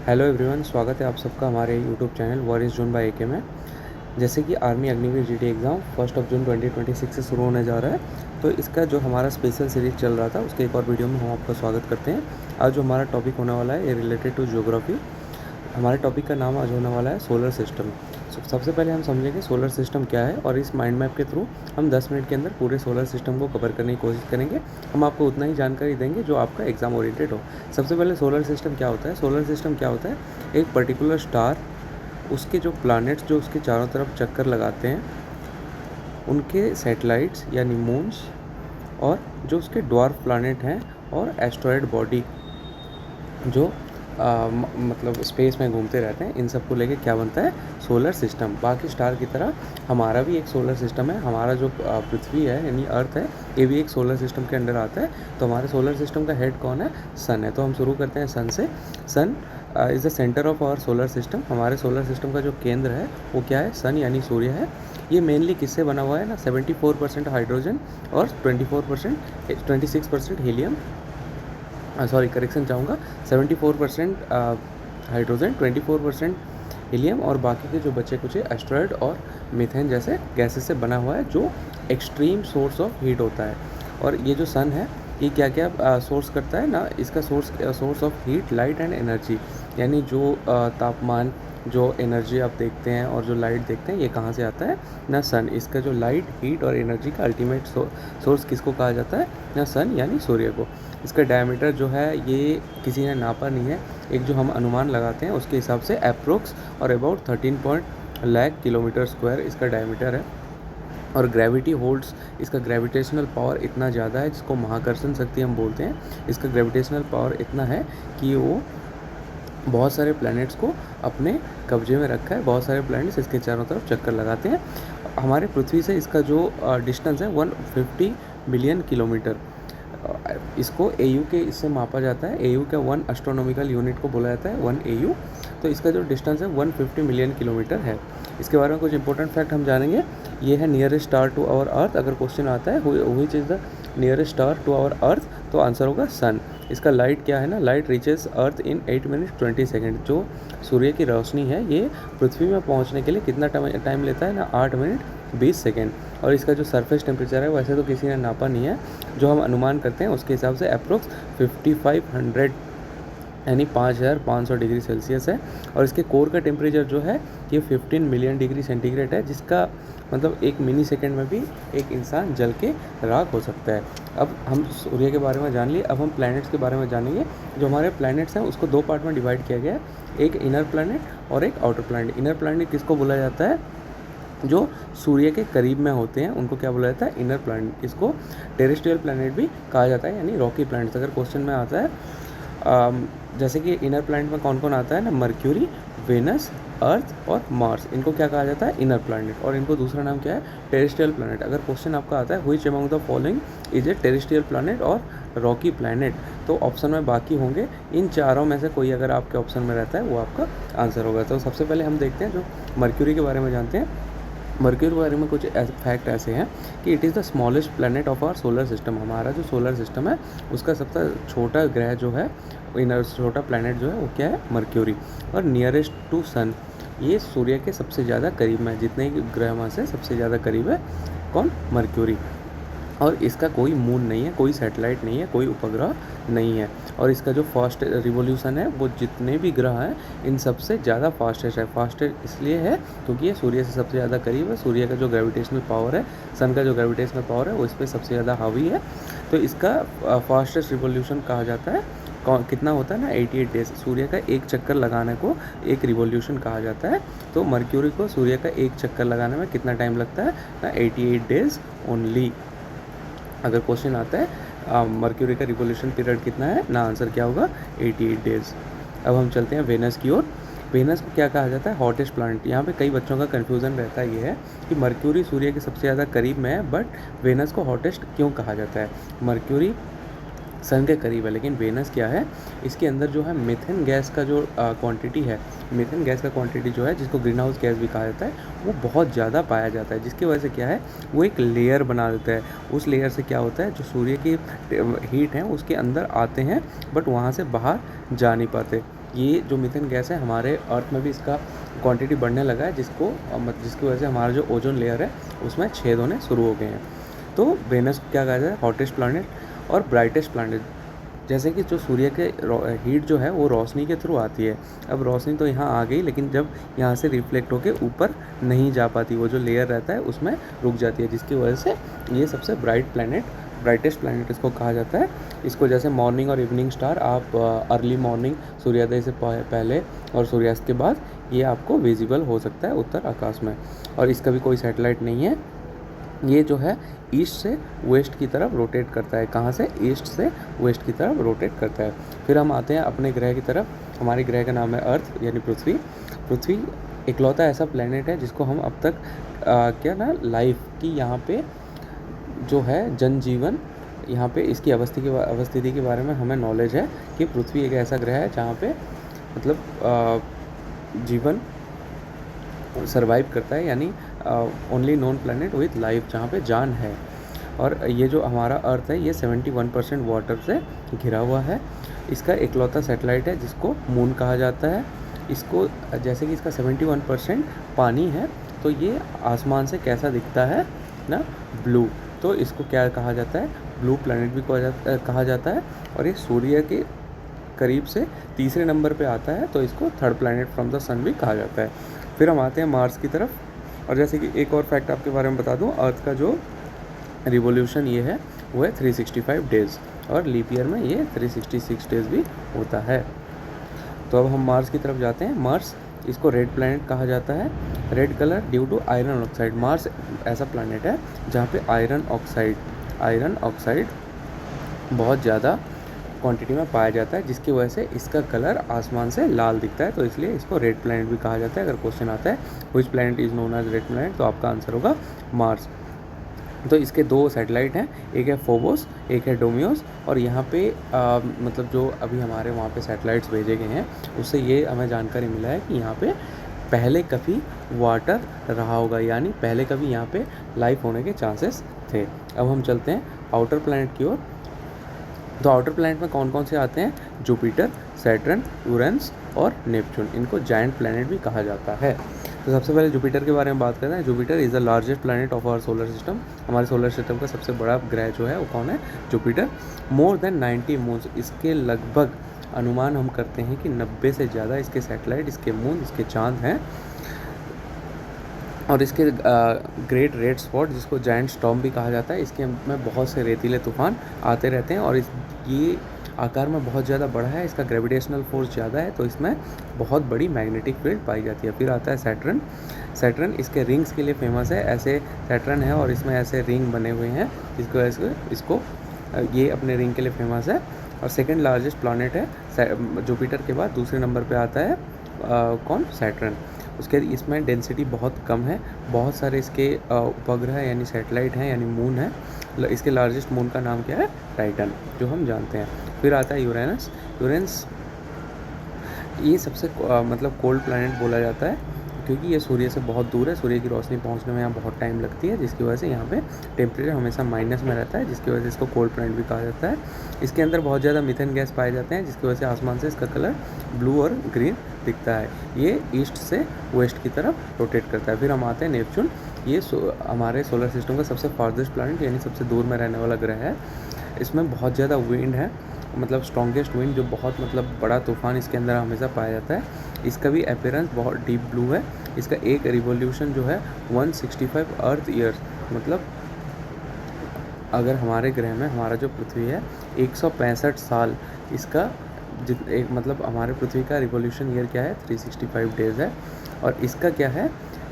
Hello everyone, स्वागत है आप सबका हमारे YouTube channel war is June by AK में। जैसे कि army Agniveer GD exam 1 June 2026 से शुरू होने जा रहा है, तो इसका जो हमारा स्पेशल सीरीज़ चल रहा था उसके एक और वीडियो में हम आपका स्वागत करते हैं। आज जो हमारा टॉपिक होने वाला है ये रिलेटेड टू ज्योग्राफी। हमारे टॉपिक का नाम आज होने वाला है सोलर सिस्टम। सबसे पहले हम समझेंगे सोलर सिस्टम क्या है, और इस माइंड मैप के थ्रू हम 10 मिनट के अंदर पूरे सोलर सिस्टम को कवर करने की कोशिश करेंगे। हम आपको उतना ही जानकारी देंगे जो आपका एग्ज़ाम ओरिएंटेड हो। सबसे पहले सोलर सिस्टम क्या होता है। सोलर सिस्टम क्या होता है, एक पर्टिकुलर स्टार, उसके जो प्लैनेट्स जो उसके चारों तरफ चक्कर लगाते हैं, उनके सैटेलाइट्स यानी मून्स, और जो उसके ड्वार्फ प्लैनेट हैं, और एस्ट्रॉयड बॉडी जो मतलब स्पेस में घूमते रहते हैं, इन सब को लेके क्या बनता है, सोलर सिस्टम। बाकी स्टार की तरह हमारा भी एक सोलर सिस्टम है। हमारा जो पृथ्वी है यानी अर्थ है, ये भी एक सोलर सिस्टम के अंडर आता है। तो हमारे सोलर सिस्टम का हेड कौन है, सन है। तो हम शुरू करते हैं सन से। Sun is the centre of our solar system. हमारे सोलर सिस्टम का जो केंद्र है वो क्या है, सन यानी सूर्य है। ये मेनली किससे बना हुआ है ना, 74% हाइड्रोजन और 26% हीलियम, सॉरी करेक्शन चाहूँगा, 74% हाइड्रोजन, 24% हीलियम, और बाकी के जो बचे कुछ एस्ट्रॉयड और मीथेन जैसे गैसेस से बना हुआ है, जो एक्सट्रीम सोर्स ऑफ हीट होता है। और ये जो सन है ये क्या क्या सोर्स करता है ना, इसका source of heat, light and energy, यानी जो तापमान, जो एनर्जी आप देखते हैं और जो लाइट देखते हैं, ये कहाँ से आता है ना, सन। इसका जो लाइट, हीट और एनर्जी का अल्टीमेट सोर्स किसको कहा जाता है ना, सन यानी सूर्य को। इसका डायमीटर जो है ये किसी ने नापा नहीं है, एक जो हम अनुमान लगाते हैं उसके हिसाब से अप्रोक्स और अबाउट 13 लाख किलोमीटर स्क्वायर इसका डायमीटर है। और ग्रेविटी होल्ड्स, इसका ग्रेविटेशनल पावर इतना ज़्यादा है, जिसको महाकर्षण शक्ति हम बोलते हैं। इसका ग्रेविटेशनल पावर इतना है कि वो बहुत सारे प्लैनेट्स को अपने कब्जे में रखा है। बहुत सारे प्लैनेट्स इसके चारों तरफ चक्कर लगाते हैं। हमारे पृथ्वी से इसका जो डिस्टेंस है 150 मिलियन किलोमीटर। इसको एयू के इससे मापा जाता है। एयू का 1 एस्ट्रोनॉमिकल यूनिट को बोला जाता है 1 एयू। तो इसका जो डिस्टेंस है 150 मिलियन किलोमीटर है। इसके बारे में कुछ इंपॉर्टेंट फैक्ट हम जानेंगे। ये है nearest star to our earth. अगर क्वेश्चन आता है which is the nearest star to our earth, तो आंसर होगा सन। इसका लाइट क्या है ना, light reaches earth in 8 minute 20 second. जो सूर्य की रोशनी है ये पृथ्वी में पहुंचने के लिए कितना टाइम लेता है ना, 8 मिनट 20 सेकेंड। और इसका जो सरफेस टेम्परेचर है वैसे तो किसी ने नापा नहीं है, जो हम अनुमान करते हैं उसके हिसाब से अप्रोक्स 5500 यानी 5500 डिग्री सेल्सियस है। और इसके कोर का टेम्परेचर जो है ये 15 मिलियन डिग्री सेंटीग्रेड है, जिसका मतलब 1 मिली सेकेंड में भी एक इंसान जल के राख हो सकता है। अब हम सूर्य के बारे में जान लिए, अब हम प्लैनेट्स के बारे में जानेंगे। जो हमारे प्लैनेट्स हैं उसको 2 पार्ट में डिवाइड किया गया है, एक इनर प्लैनेट और एक आउटर प्लैनेट। इनर प्लैनेट किसको बोला जाता है, जो सूर्य के करीब में होते हैं उनको क्या बोला जाता है, इनर प्लैनेट। इसको टेरेस्ट्रियल प्लैनेट भी कहा जाता है, यानी रॉकी प्लैनेट्स। अगर क्वेश्चन में आता है जैसे कि इनर प्लैनेट में कौन कौन आता है ना, मर्क्यूरी, वेनस, अर्थ और मार्स, इनको क्या कहा जाता है, इनर प्लैनेट। और इनको दूसरा नाम क्या है, टेरेस्ट्रियल प्लैनेट। अगर क्वेश्चन आपका आता है which among the following is a terrestrial planet और रॉकी प्लैनेट, तो ऑप्शन में बाकी होंगे, इन चारों में से कोई अगर आपके ऑप्शन में रहता है वो आपका आंसर होगा। तो सबसे पहले हम देखते हैं, जो मर्क्यूरी के बारे में जानते हैं। मर्क्यूरी के बारे में कुछ फैक्ट ऐसे हैं कि it is the smallest planet of our solar system. हमारा जो सोलर सिस्टम है उसका सबसे छोटा ग्रह जो है, इनर छोटा प्लैनेट जो है वो क्या है, मर्क्यूरी। और नियरेस्ट टू सन, ये सूर्य के सबसे ज़्यादा करीब में है। जितने ग्रह में से सबसे ज़्यादा करीब है कौन, मर्क्यूरी। और इसका कोई मून नहीं है, कोई सैटेलाइट नहीं है, कोई उपग्रह नहीं है। और इसका जो फास्ट रिवोल्यूशन है वो जितने भी ग्रह हैं इन सबसे ज़्यादा फास्टेस्ट है। फास्टेस्ट इसलिए है क्योंकि ये सूर्य से सबसे ज़्यादा करीब है। सूर्य का जो ग्रेविटेशनल पावर है, सन का जो ग्रेविटेशनल पावर है वो इस पर सबसे ज़्यादा हावी है। तो इसका फास्टेस्ट रिवोल्यूशन कहा जाता है। कितना होता है ना, 88 डेज। सूर्य का एक चक्कर लगाने को एक रिवोल्यूशन कहा जाता है। तो मर्क्यूरी को सूर्य का एक चक्कर लगाने में कितना टाइम लगता है ना, 88 डेज ओनली। अगर क्वेश्चन आता है मर्क्यूरी का रिवोल्यूशन पीरियड कितना है ना, आंसर क्या होगा, 88 डेज। अब हम चलते हैं वेनस की ओर। वेनस को क्या कहा जाता है, हॉटेस्ट प्लैनेट। यहाँ पे कई बच्चों का कन्फ्यूज़न रहता है, ये है कि मर्क्यूरी सूर्य के सबसे ज़्यादा करीब में है, बट वेनस को हॉटेस्ट क्यों कहा जाता है। मर्क्यूरी सन के करीब है। लेकिन वेनस क्या है, इसके अंदर जो है मीथेन गैस का जो क्वांटिटी है, मीथेन गैस का क्वांटिटी जो है, जिसको ग्रीन हाउस गैस भी कहा जाता है, वो बहुत ज़्यादा पाया जाता है, जिसकी वजह से क्या है, वो एक लेयर बना देता है। उस लेयर से क्या होता है, जो सूर्य की हीट है उसके अंदर आते हैं, बट वहाँ से बाहर जा नहीं पाते। ये जो मीथेन गैस है, हमारे अर्थ में भी इसका क्वांटिटी बढ़ने लगा है, जिसकी वजह से हमारा जो ओजोन लेयर है उसमें छेद होने शुरू हो गए हैं। तो वेनस को क्या कहा जाता है, हॉटेस्ट प्लैनेट और ब्राइटेस्ट प्लैनेट। जैसे कि जो सूर्य के हीट जो है वो रोशनी के थ्रू आती है। अब रोशनी तो यहाँ आ गई, लेकिन जब यहाँ से रिफ्लेक्ट होकर ऊपर नहीं जा पाती, वो जो लेयर रहता है उसमें रुक जाती है, जिसकी वजह से ये सबसे ब्राइटेस्ट प्लैनेट इसको कहा जाता है। इसको जैसे मॉर्निंग और इवनिंग स्टार, आप अर्ली मॉर्निंग सूर्योदय से पहले और सूर्यास्त के बाद ये आपको विजिबल हो सकता है उत्तर आकाश में। और इसका भी कोई सैटेलाइट नहीं है। ये जो है ईस्ट से वेस्ट की तरफ रोटेट करता है। कहाँ से? ईस्ट से वेस्ट की तरफ रोटेट करता है। फिर हम आते हैं अपने ग्रह की तरफ। हमारे ग्रह का नाम है अर्थ यानी पृथ्वी। पृथ्वी इकलौता ऐसा प्लेनेट है जिसको हम अब तक लाइफ की यहाँ पे जो है जनजीवन, यहाँ पे इसकी अवस्थिति के बारे में हमें नॉलेज है कि पृथ्वी एक ऐसा ग्रह है जहाँ पे मतलब जीवन सर्वाइव करता है, यानी only non planet with life, जहाँ पे जान है। और ये जो हमारा अर्थ है ये 71% वाटर से घिरा हुआ है। इसका इकलौता सैटेलाइट है जिसको मून कहा जाता है। इसको जैसे कि इसका 71% पानी है, तो ये आसमान से कैसा दिखता है ना, ब्लू। तो इसको क्या कहा जाता है, ब्लू प्लैनेट भी कहा जाता है। और ये सूर्य के करीब से तीसरे नंबर पे आता है, तो इसको थर्ड प्लैनेट फ्रॉम द सन भी कहा जाता है। फिर हम आते हैं मार्स की तरफ। और जैसे कि एक और फैक्ट आपके बारे में बता दूं, अर्थ का जो रिवोल्यूशन ये है वो है 365 डेज़, और लीप ईयर में ये 366 डेज़ भी होता है। तो अब हम मार्स की तरफ जाते हैं। मार्स, इसको रेड प्लैनेट कहा जाता है। Red colour due to iron oxide. Mars ऐसा प्लैनेट है जहाँ पे आयरन ऑक्साइड बहुत ज़्यादा क्वांटिटी में पाया जाता है, जिसकी वजह से इसका कलर आसमान से लाल दिखता है, तो इसलिए इसको रेड प्लैनेट भी कहा जाता है। अगर क्वेश्चन आता है which planet is known as red planet, तो आपका आंसर होगा मार्स। तो इसके दो सैटेलाइट हैं, एक है फोबोस, एक है डोमियोस। और यहाँ पे मतलब जो अभी हमारे वहाँ पे सैटेलाइट्स भेजे गए हैं, उससे ये हमें जानकारी मिला है कि यहाँ पे पहले कभी वाटर रहा होगा, यानी पहले कभी यहाँ पे लाइफ होने के चांसेस थे। अब हम चलते हैं आउटर प्लैनेट की ओर। तो आउटर प्लैनेट में कौन कौन से आते हैं? जुपिटर, सैटर्न, यूरेनस और नेपच्यून। इनको जायंट प्लैनेट भी कहा जाता है। तो सबसे पहले जुपिटर के बारे में बात करते हैं। Jupiter is the largest planet of our solar system. हमारे सोलर सिस्टम का सबसे बड़ा ग्रह जो है वो कौन है? जुपिटर। मोर देन 90 मून्स, इसके लगभग अनुमान हम करते हैं कि 90 से ज़्यादा इसके सैटेलाइट, इसके मून, इसके चांद हैं। और इसके ग्रेट रेड स्पॉट, जिसको जायंट स्टॉर्म भी कहा जाता है, इसके में बहुत से रेतीले तूफान आते रहते हैं। और ये आकार में बहुत ज़्यादा बड़ा है, इसका ग्रेविटेशनल फोर्स ज़्यादा है, तो इसमें बहुत बड़ी मैग्नेटिक फील्ड पाई जाती है। फिर आता है सैटर्न। सैटर्न इसके रिंग्स के लिए फेमस है। ऐसे सैटर्न है और इसमें ऐसे रिंग बने हुए हैं, जिसकी वजह से इसको ये अपने रिंग के लिए फेमस है। और सेकेंड लार्जेस्ट प्लैनेट है जुपिटर के बाद, दूसरे नंबर पर आता है कौन? सैटर्न। उसके इसमें डेंसिटी बहुत कम है। बहुत सारे इसके उपग्रह यानी सैटेलाइट हैं, यानी मून है। इसके लार्जेस्ट मून का नाम क्या है? टाइटन, जो हम जानते हैं। फिर आता है यूरेनस। यूरेनस ये सबसे मतलब कोल्ड प्लैनेट बोला जाता है, क्योंकि ये सूर्य से बहुत दूर है। सूर्य की रोशनी पहुंचने में यहाँ बहुत टाइम लगती है, जिसकी वजह से यहाँ पे टेम्परेचर हमेशा माइनस में रहता है, जिसकी वजह से इसको कोल्ड प्लैनेट भी कहा जाता है। इसके अंदर बहुत ज़्यादा मीथेन गैस पाए जाते हैं, जिसकी वजह से आसमान से इसका कलर ब्लू और ग्रीन दिखता है। ये ईस्ट से वेस्ट की तरफ रोटेट करता है। फिर हम आते हैं नेपच्यून। ये हमारे सोलर सिस्टम का सबसे फार्देस्ट प्लैनेट यानी सबसे दूर में रहने वाला ग्रह है। इसमें बहुत ज़्यादा विंड है, मतलब स्ट्रॉन्गेस्ट विंड, जो बहुत मतलब बड़ा तूफान इसके अंदर हमेशा पाया जाता है। इसका भी अपीयरेंस बहुत डीप ब्लू है। इसका एक रिवोल्यूशन जो है 165 अर्थ ईयर्स, मतलब अगर हमारे ग्रह में हमारा जो पृथ्वी है 165 साल, इसका एक मतलब हमारे पृथ्वी का रिवोल्यूशन ईयर क्या है? 365 डेज़ है। और इसका क्या है,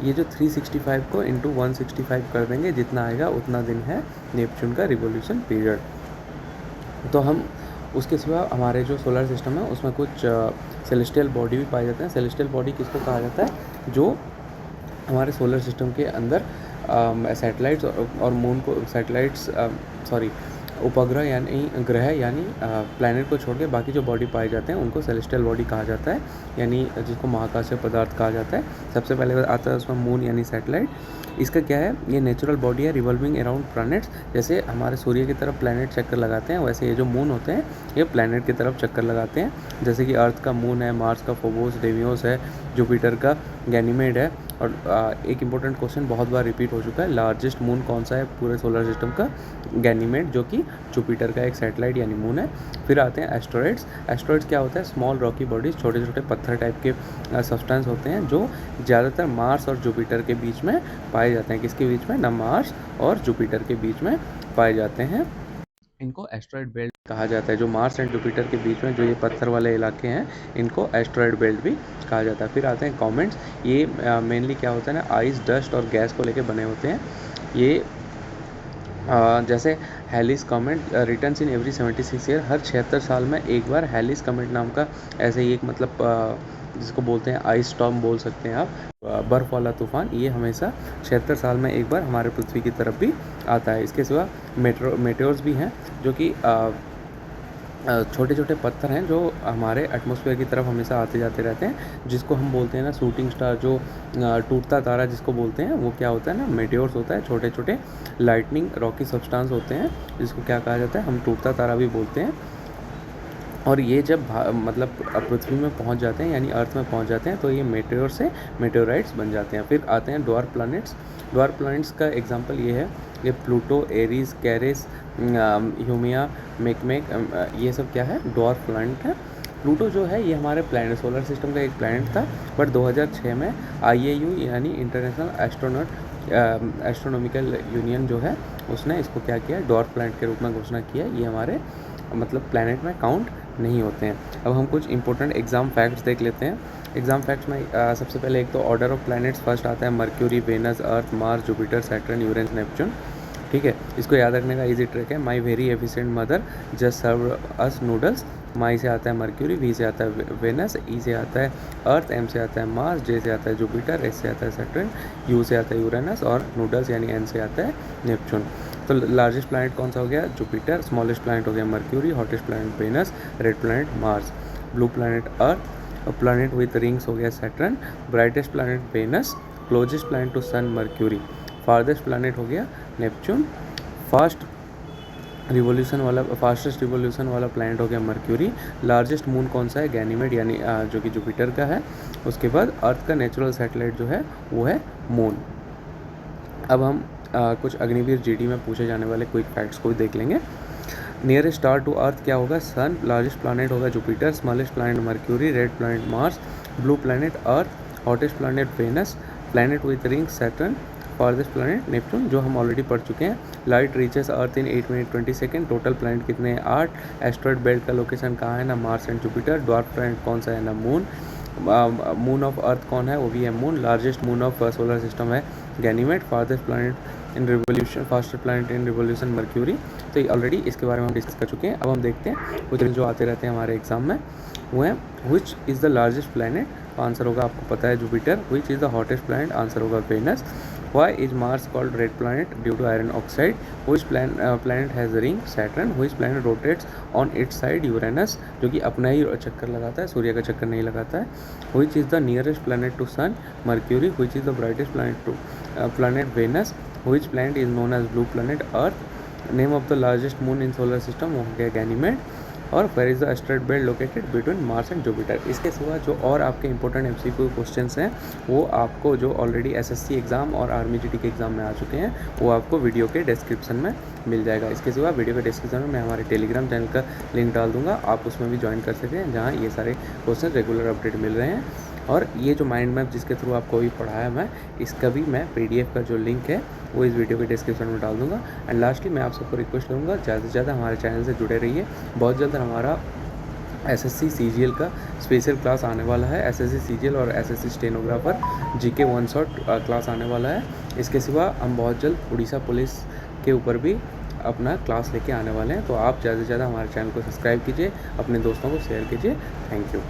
ये जो 365 को इंटू 165 कर देंगे, जितना आएगा उतना दिन है नेपच्यून का रिवोल्यूशन पीरियड। तो हम उसके सिवा हमारे जो सोलर सिस्टम है उसमें कुछ सेलेस्टियल बॉडी भी पाए जाते हैं। सेलेस्टियल बॉडी किसको कहा जाता है? जो हमारे सोलर सिस्टम के अंदर सैटेलाइट्स और मून को उपग्रह यानी ग्रह यानी प्लैनेट को छोड़ के बाकी जो बॉडी पाए जाते हैं उनको सेलेस्टियल बॉडी कहा जाता है, यानी जिसको महाकाशीय पदार्थ कहा जाता है। सबसे पहले आता है उसमें मून यानी सैटेलाइट। इसका क्या है, ये नेचुरल बॉडी है रिवॉल्विंग अराउंड प्लैनेट्स। जैसे हमारे सूर्य की तरफ प्लैनेट चक्कर लगाते हैं, वैसे ये जो मून होते हैं ये प्लैनेट की तरफ चक्कर लगाते हैं। जैसे कि अर्थ का मून है, मार्स का फोबोस, डेवियोस है, जुपिटर का गैनीमेड है। और एक इम्पोर्टेंट क्वेश्चन बहुत बार रिपीट हो चुका है, लार्जेस्ट मून कौन सा है पूरे सोलर सिस्टम का? गैनीमेड, जो कि जुपिटर का एक सैटेलाइट यानी मून है। फिर आते हैं एस्टेरॉइड्स। एस्टेरॉइड्स क्या होता है? स्मॉल रॉकी बॉडीज, छोटे छोटे पत्थर टाइप के सब्सटेंस होते हैं जो ज़्यादातर मार्स और जुपिटर के बीच में पाए जाते हैं। किसके बीच में? ना, मार्स और जुपिटर के बीच में पाए जाते हैं। इनको एस्टेरॉइड बेल्ट कहा जाता है। जो मार्स एंड जुपिटर के बीच में जो ये पत्थर वाले इलाके हैं इनको एस्टेरॉइड बेल्ट भी कहा जाता है। फिर आते हैं कॉमेट्स। ये मेनली क्या होता है ना, आइस, डस्ट और गैस को लेके बने होते हैं। ये जैसे Halley's comet returns in every 76 year, हर 76 साल में एक बार हैलिस कॉमेट नाम का ऐसे ही एक मतलब जिसको बोलते हैं आइस स्टॉर्म बोल सकते हैं आप, बर्फ़ वाला तूफान, ये हमेशा 76 साल में एक बार हमारे पृथ्वी की तरफ भी आता है। इसके सिवा मेटेओर्स भी हैं जो कि छोटे छोटे पत्थर हैं जो हमारे एटमॉस्फेयर की तरफ हमेशा आते जाते रहते हैं, जिसको हम बोलते हैं ना शूटिंग स्टार, जो टूटता तारा जिसको बोलते हैं, वो क्या होता है ना, मेटेओर्स होता है। छोटे छोटे लाइटनिंग रॉकी सब्सटेंस होते हैं जिसको क्या कहा जाता है, हम टूटता तारा भी बोलते हैं। और ये जब मतलब पृथ्वी में पहुंच जाते हैं यानी अर्थ में पहुंच जाते हैं तो ये मेटेओर से मेटेओराइट्स बन जाते हैं। फिर आते हैं ड्वार्फ प्लैनेट्स। ड्वार्फ प्लैनेट्स का एग्जांपल ये है, ये प्लूटो, एरीज, कैरिस, ह्यूमिया, मेकमेक, ये सब क्या है? ड्वार्फ प्लैनेट है। प्लूटो जो है ये हमारे प्लैनेट सोलर सिस्टम का एक प्लैनेट था, बट 2006 में IAU यानी इंटरनेशनल एस्ट्रोनॉमिकल यूनियन जो है उसने इसको क्या किया, ड्वार्फ प्लैनेट के रूप में घोषणा किया। ये हमारे मतलब प्लैनेट में काउंट नहीं होते हैं। अब हम कुछ इंपॉर्टेंट एग्जाम फैक्ट्स देख लेते हैं। एग्जाम फैक्ट्स में सबसे पहले एक तो ऑर्डर ऑफ प्लैनेट्स फर्स्ट आता है, Mercury, Venus, Earth, Mars, Jupiter, Saturn, Uranus, Neptune. ठीक है, इसको याद रखने का इजी ट्रिक है, my very efficient mother just serve us noodles. My से आता है मर्क्यूरी, वी से आता है वेनस, ई से आता है अर्थ, एम से आता है मार्स, जे से आता है जुपिटर, एस से आता है सैटर्न, यू से आता है यूरेनस और नूडल्स यानी एन से आता है नेपच्यून। तो लार्जेस्ट प्लैनेट कौन सा हो गया? जुपिटर। स्मॉलेस्ट प्लैनेट हो गया Mercury. Hottest planet Venus. Red planet Mars. Blue planet Earth. Planet with rings हो गया Saturn. Brightest planet Venus. Closest planet to sun Mercury. Farthest planet हो गया नेपच्यून। फास्टेस्ट रिवोल्यूशन वाला प्लैनेट हो गया mercury. Largest moon कौन सा है? गैनीमेड यानी जो कि जुपिटर का है। उसके बाद अर्थ का नेचुरल सैटेलाइट जो है वो है मून। अब हम कुछ अग्निवीर GD में पूछे जाने वाले क्विक फैक्ट्स को भी देख लेंगे। नियरेस्ट स्टार टू अर्थ क्या होगा? सन। लार्जेस्ट प्लैनेट होगा Jupiter. Smallest planet Mercury. Red planet Mars. Blue planet Earth. Hottest planet Venus. Planet with rings Saturn. Farthest planet Neptune, जो हम ऑलरेडी पढ़ चुके हैं। Light reaches earth in 8 minute 20 second. Total planet कितने हैं? 8। Asteroid belt का location कहाँ है? ना Mars and Jupiter. Dwarf planet कौन सा है? ना मून। मून ऑफ अर्थ कौन है? वो भी है moon. Largest moon of solar system है Ganymede. Farthest planet in revolution, fastest planet in revolution Mercury. तो ये ऑलरेडी इसके बारे में हम डिस्कस कर चुके हैं। अब हम देखते हैं कुछ जो आते रहते हैं हमारे एग्जाम में, वो है which is the largest planet? Answer होगा आपको पता है Jupiter. Which is the hottest planet? Answer होगा Venus. Why is Mars called red planet? Due to iron oxide. Which planet has a ring? Saturn. Which planet rotates on its side? Uranus, जो कि अपना ही चक्कर लगाता है, सूर्य का चक्कर नहीं लगाता है। Which is the nearest planet to sun? Mercury. Which is the brightest planet Venus. Which planet is known as blue planet? Earth. Name of the largest moon in solar system हो गया गैनीमेड। और where is the asteroid belt located between Mars and Jupiter. इसके सिवा जो और आपके important MCQ questions हैं वो आपको जो ऑलरेडी SSC एग्ज़ाम और आर्मी GD के एग्ज़ाम में आ चुके हैं वो आपको वीडियो के डिस्क्रिप्शन में मिल जाएगा। इसके सिवा वीडियो के डिस्क्रिप्शन में मैं हमारे टेलीग्राम चैनल का लिंक डाल दूँगा, आप उसमें भी ज्वाइन कर सकते हैं, जहाँ ये सारे क्वेश्चन रेगुलर अपडेट मिल रहे हैं। और ये जो माइंड मैप जिसके थ्रू आपको भी पढ़ाया मैं, इसका भी मैं PDF का जो लिंक है वो इस वीडियो के डिस्क्रिप्शन में डाल दूंगा। एंड लास्टली मैं आप सबको रिक्वेस्ट करूँगा ज़्यादा से ज़्यादा हमारे चैनल से जुड़े रहिए। बहुत जल्द हमारा SSC CGL का स्पेशल क्लास आने वाला है। SSC CGL और SSC stenographer GK 1 shot class आने वाला है। इसके सिवा हम बहुत जल्द उड़ीसा पुलिस के ऊपर भी अपना क्लास लेके आने वाले हैं। तो आप ज़्यादा से ज़्यादा हमारे चैनल को सब्सक्राइब कीजिए, अपने दोस्तों को शेयर कीजिए। Thank you.